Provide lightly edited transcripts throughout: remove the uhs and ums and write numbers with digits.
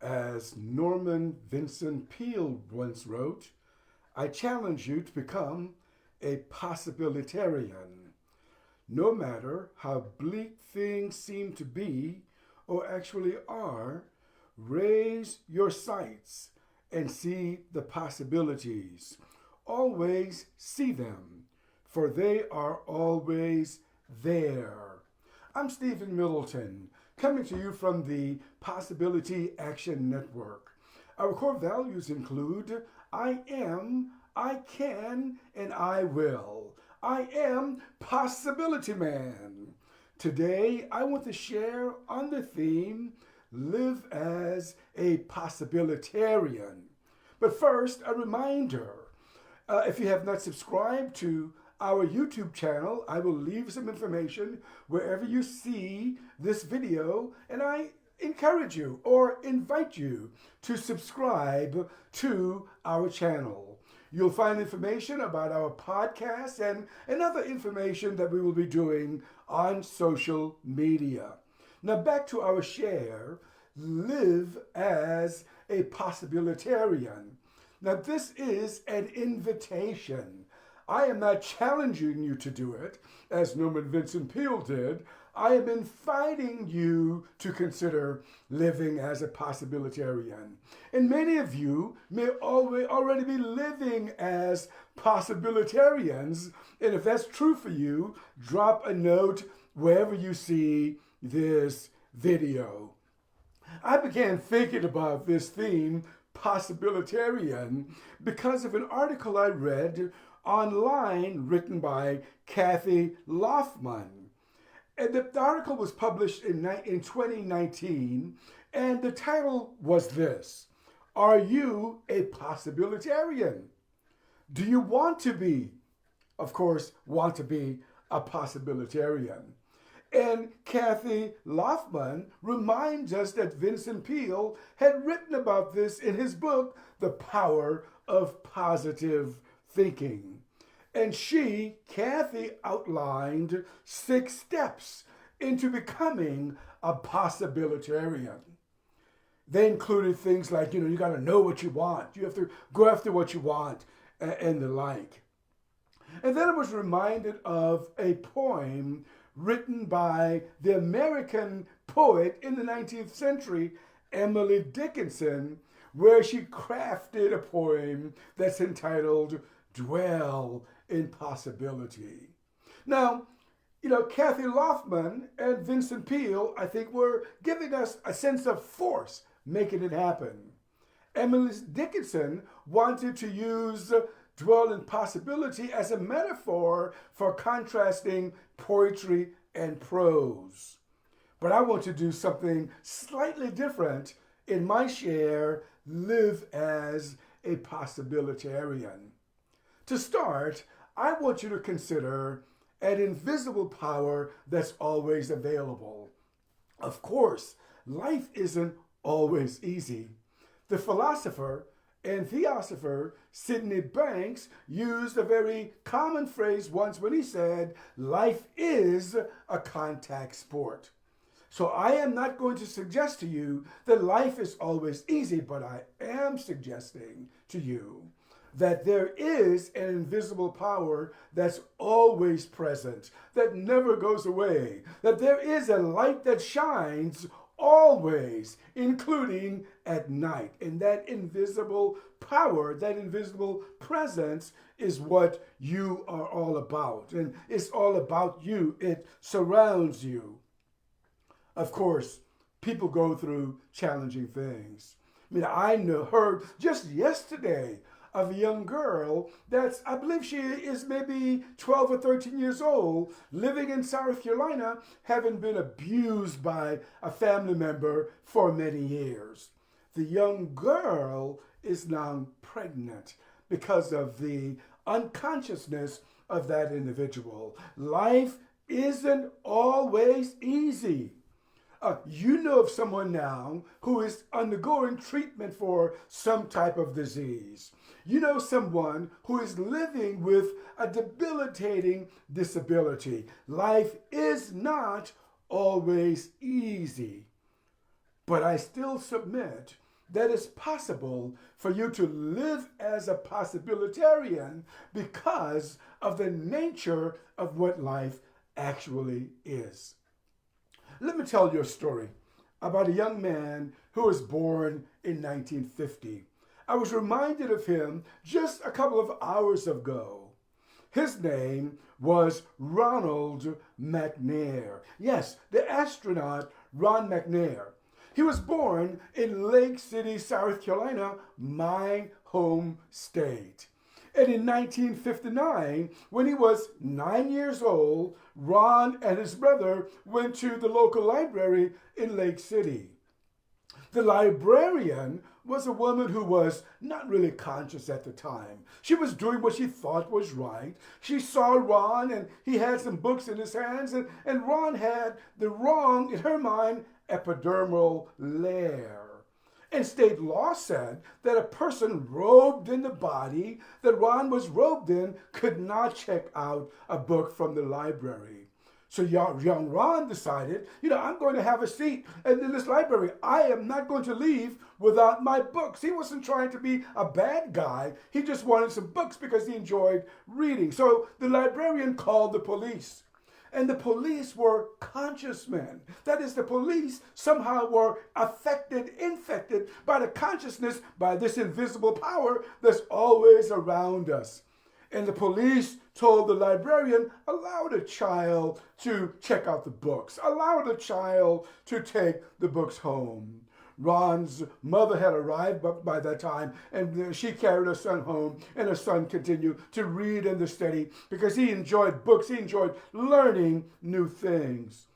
As Norman Vincent Peale once wrote, I challenge you to become a possibilitarian. No matter how bleak things seem to be or actually are, raise your sights and see the possibilities. Always see them, for they are always there. I'm Stephen Middleton, coming to you from the Possibility Action Network. Our core values include I am, I can, and I will. I am Possibility Man. Today, I want to share on the theme Live as a Possibilitarian. But first, a reminder. If you have not subscribed to our YouTube channel, I will leave some information wherever you see this video, and I encourage you or invite you to subscribe to our channel. You'll find information about our podcast and other information that we will be doing on social media. Now back to our share, live as a possibilitarian. Now this is an invitation. I am not challenging you to do it, as Norman Vincent Peale did. I am inviting you to consider living as a possibilitarian. And many of you may already be living as possibilitarians. And if that's true for you, drop a note wherever you see this video. I began thinking about this theme, possibilitarian, because of an article I read online written by Kathy Loughman. And the article was published in 2019, and the title was this: Are you a possibilitarian? Do you want to be, of course, want to be a possibilitarian? And Kathy Loughman reminds us that Vincent Peale had written about this in his book, The Power of Positive Thinking. And Kathy, outlined 6 steps into becoming a possibilitarian. They included things like, you got to know what you want. You have to go after what you want and the like. And then I was reminded of a poem written by the American poet in the 19th century, Emily Dickinson, where she crafted a poem that's entitled Dwell in Possibility. Now, Kathy Loughman and Vincent Peale, I think, were giving us a sense of force, making it happen. Emily Dickinson wanted to use dwell in possibility as a metaphor for contrasting poetry and prose. But I want to do something slightly different in my share, live as a possibilitarian. To start, I want you to consider an invisible power that's always available. Of course, life isn't always easy. The philosopher and theosopher Sydney Banks used a very common phrase once when he said, life is a contact sport. So I am not going to suggest to you that life is always easy, but I am suggesting to you that there is an invisible power that's always present, that never goes away, that there is a light that shines always, including at night. And that invisible power, that invisible presence is what you are all about. And it's all about you. It surrounds you. Of course, people go through challenging things. I heard just yesterday of a young girl that's, I believe she is maybe 12 or 13 years old, living in South Carolina, having been abused by a family member for many years. The young girl is now pregnant because of the unconsciousness of that individual. Life isn't always easy. You know of someone now who is undergoing treatment for some type of disease. You know someone who is living with a debilitating disability. Life is not always easy. But I still submit that it's possible for you to live as a possibilitarian because of the nature of what life actually is. Let me tell you a story about a young man who was born in 1950. I was reminded of him just a couple of hours ago. His name was Ronald McNair. Yes, the astronaut Ron McNair. He was born in Lake City, South Carolina, my home state. And in 1959, when he was 9 years old, Ron and his brother went to the local library in Lake City. The librarian was a woman who was not really conscious at the time. She was doing what she thought was right. She saw Ron and he had some books in his hands, and Ron had the wrong, in her mind, epidermal layer. And state law said that a person robed in the body that Ron was robed in could not check out a book from the library. So young Ron decided, I'm going to have a seat in this library. I am not going to leave without my books. He wasn't trying to be a bad guy. He just wanted some books because he enjoyed reading. So the librarian called the police. And the police were conscious men. That is, the police somehow were infected by the consciousness, by this invisible power that's always around us. And the police told the librarian, allow the child to check out the books. Allow the child to take the books home. Ron's mother had arrived by that time, and she carried her son home, and her son continued to read and to study because he enjoyed books. He enjoyed learning new things.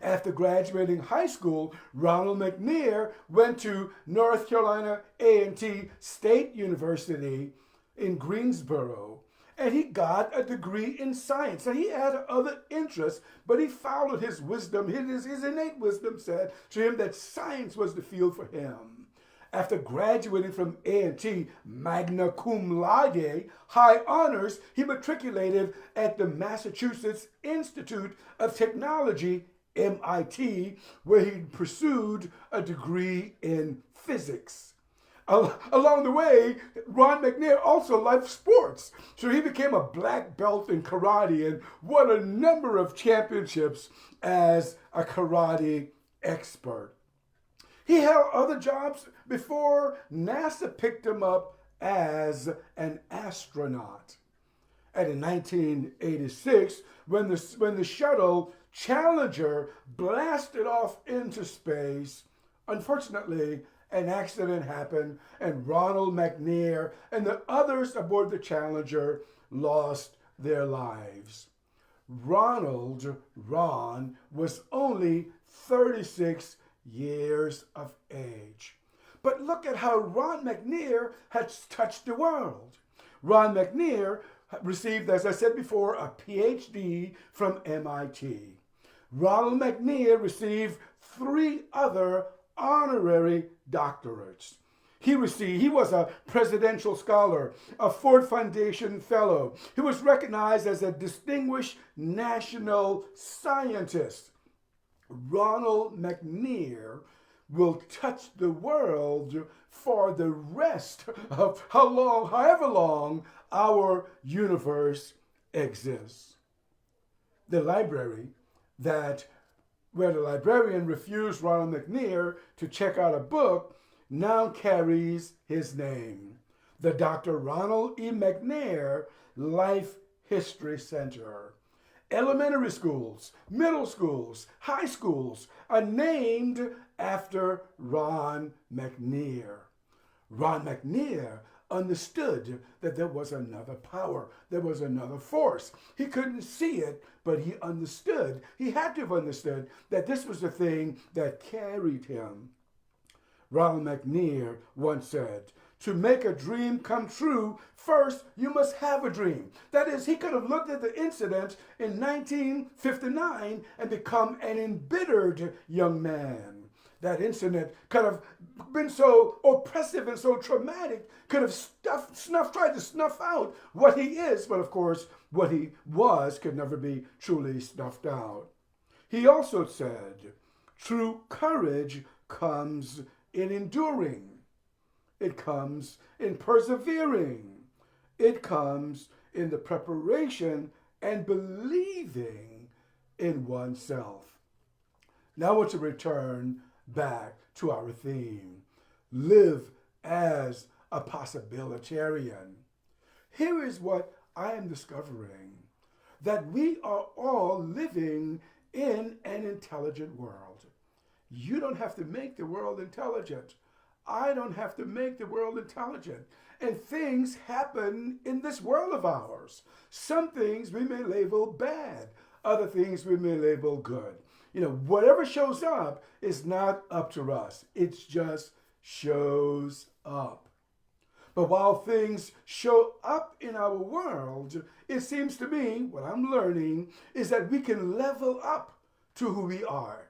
After graduating high school, Ronald McNair went to North Carolina A&T State University in Greensboro, and he got a degree in science. And he had other interests, but he followed his wisdom. His innate wisdom said to him that science was the field for him. After graduating from A&T magna cum laude, high honors, he matriculated at the Massachusetts Institute of Technology, MIT, where he pursued a degree in physics. Along the way, Ron McNair also liked sports. So he became a black belt in karate and won a number of championships as a karate expert. He held other jobs before NASA picked him up as an astronaut. And in 1986, when the shuttle Challenger blasted off into space, unfortunately, an accident happened, and Ronald McNair and the others aboard the Challenger lost their lives. Ron, was only 36 years of age. But look at how Ron McNair has touched the world. Ron McNair received, as I said before, a PhD from MIT. Ronald McNair received 3 other honorary doctorates. He was a presidential scholar, a Ford Foundation fellow. He was recognized as a distinguished national scientist. Ronald McNair will touch the world for the rest of however long our universe exists. The library where the librarian refused Ronald McNair to check out a book now carries his name, the Dr. Ronald E. McNair Life History Center. Elementary schools, middle schools, high schools are named after Ron McNair. Ron McNair understood that there was another power, there was another force. He couldn't see it, but he understood. He had to have understood that this was the thing that carried him. Ronald McNair once said, to make a dream come true, first you must have a dream. That is, he could have looked at the incident in 1959 and become an embittered young man. That incident could have been so oppressive and so traumatic, could have tried to snuff out what he is, but of course, what he was could never be truly snuffed out. He also said, true courage comes in enduring. It comes in persevering. It comes in the preparation and believing in oneself. Now I want to return back to our theme. Live as a possibilitarian. Here is what I am discovering, that we are all living in an intelligent world. You don't have to make the world intelligent. I don't have to make the world intelligent. And things happen in this world of ours. Some things we may label bad. Other things we may label good. Whatever shows up is not up to us. It just shows up. But while things show up in our world, it seems to me, what I'm learning, is that we can level up to who we are.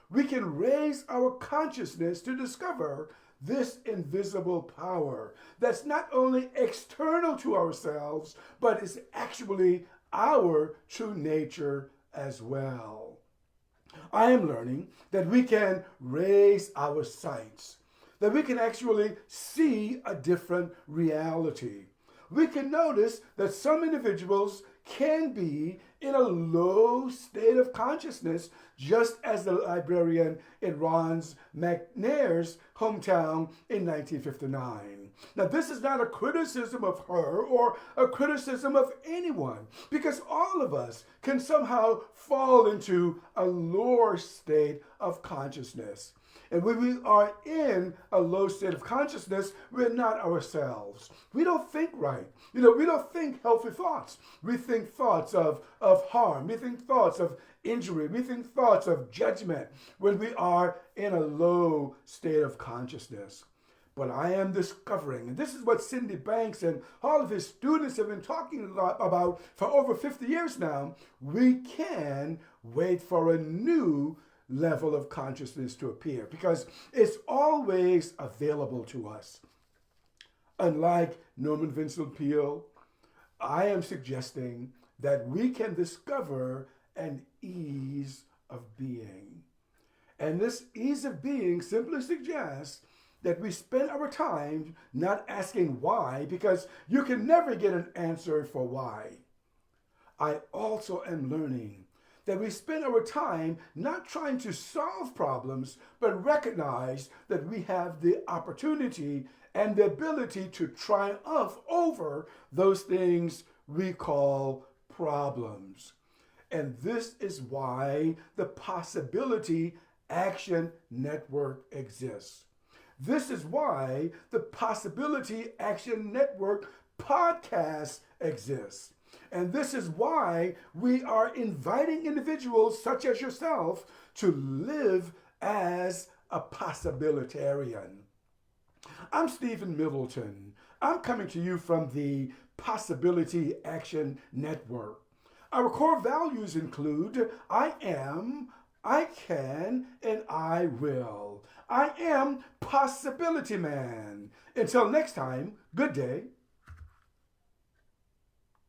We can raise our consciousness to discover this invisible power that's not only external to ourselves, but is actually our true nature as well. I am learning that we can raise our sights, that we can actually see a different reality. We can notice that some individuals can be in a low state of consciousness, just as the librarian in Ron's McNair's hometown in 1959. Now, this is not a criticism of her or a criticism of anyone, because all of us can somehow fall into a lower state of consciousness. And when we are in a low state of consciousness, we're not ourselves. We don't think right. We don't think healthy thoughts. We think thoughts of harm. We think thoughts of injury. We think thoughts of judgment when we are in a low state of consciousness. But I am discovering, and this is what Cindy Banks and all of his students have been talking about for over 50 years now, we can wait for a new level of consciousness to appear because it's always available to us. Unlike Norman Vincent Peale, I am suggesting that we can discover an ease of being. And this ease of being simply suggests that we spend our time not asking why, because you can never get an answer for why. I also am learning that we spend our time not trying to solve problems, but recognize that we have the opportunity and the ability to triumph over those things we call problems. And this is why the Possibility Action Network exists. This is why the Possibility Action Network podcast exists. And this is why we are inviting individuals such as yourself to live as a possibilitarian. I'm Stephen Middleton. I'm coming to you from the Possibility Action Network. Our core values include I am, I can, and I will. I am Possibility Man. Until next time, good day.